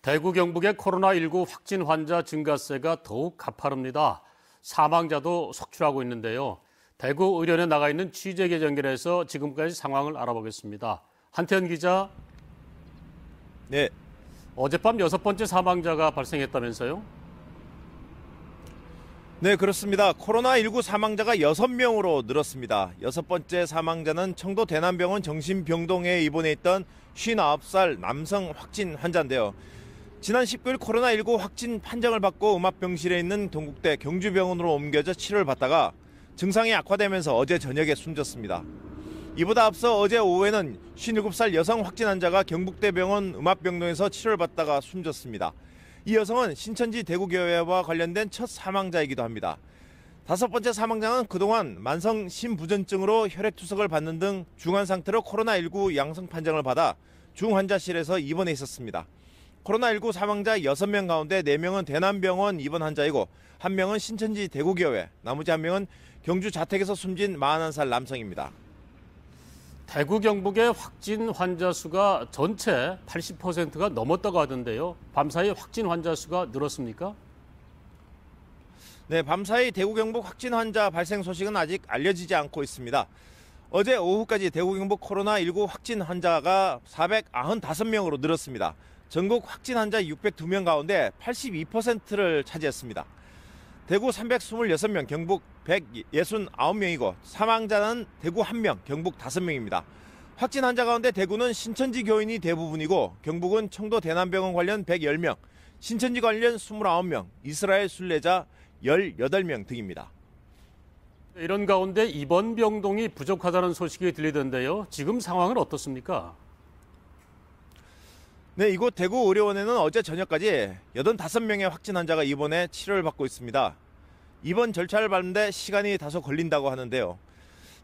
대구 경북의 코로나19 확진 환자 증가세가 더욱 가파릅니다. 사망자도 속출하고 있는데요. 대구 의료원에 나가 있는 취재기 연결해서 지금까지 상황을 알아보겠습니다. 한태현 기자. 네. 어젯밤 6번째 사망자가 발생했다면서요? 네, 그렇습니다. 코로나19 사망자가 6명으로 늘었습니다. 6번째 사망자는 청도 대남병원 정신병동에 입원해 있던 59살 남성 확진 환자인데요. 지난 19일 코로나19 확진 판정을 받고 음압병실에 있는 동국대 경주병원으로 옮겨져 치료를 받다가 증상이 악화되면서 어제 저녁에 숨졌습니다. 이보다 앞서 어제 오후에는 57살 여성 확진 환자가 경북대병원 음압병동에서 치료를 받다가 숨졌습니다. 이 여성은 신천지 대구교회와 관련된 첫 사망자이기도 합니다. 5번째 사망자는 그동안 만성 심부전증으로 혈액투석을 받는 등 중환 상태로 코로나19 양성 판정을 받아 중환자실에서 입원해 있었습니다. 코로나19 사망자 6명 가운데 4명은 대남병원 입원 환자이고 1명은 신천지 대구교회, 나머지 1명은 경주 자택에서 숨진 41살 남성입니다. 대구 경북의 확진 환자 수가 전체 80%가 넘었다고 하던데요. 밤사이 확진 환자 수가 늘었습니까? 네, 밤사이 대구 경북 확진 환자 발생 소식은 아직 알려지지 않고 있습니다. 어제 오후까지 대구 경북 코로나19 확진 환자가 495명으로 늘었습니다. 전국 확진 환자 602명 가운데 82%를 차지했습니다. 대구 326명, 경북 169명이고 사망자는 대구 1명, 경북 5명입니다. 확진 환자 가운데 대구는 신천지 교인이 대부분이고 경북은 청도 대남병원 관련 110명, 신천지 관련 29명, 이스라엘 순례자 18명 등입니다. 이런 가운데 입원 병동이 부족하다는 소식이 들리던데요. 지금 상황은 어떻습니까? 네, 이곳 대구 의료원에는 어제 저녁까지 85명의 확진 환자가 입원해 치료를 받고 있습니다. 입원 절차를 밟는데 시간이 다소 걸린다고 하는데요.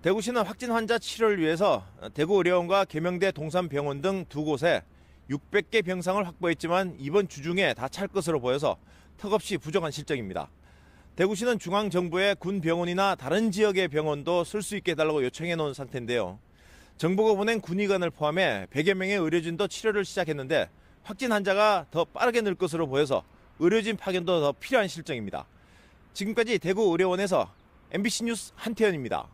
대구시는 확진 환자 치료를 위해서 대구 의료원과 계명대 동산병원 등 두 곳에 600개 병상을 확보했지만 이번 주 중에 다 찰 것으로 보여서 턱없이 부족한 실정입니다. 대구시는 중앙정부에 군 병원이나 다른 지역의 병원도 쓸 수 있게 해달라고 요청해 놓은 상태인데요. 정부가 보낸 군의관을 포함해 100여 명의 의료진도 치료를 시작했는데 확진 환자가 더 빠르게 늘 것으로 보여서 의료진 파견도 더 필요한 실정입니다. 지금까지 대구 의료원에서 MBC 뉴스 한태현입니다.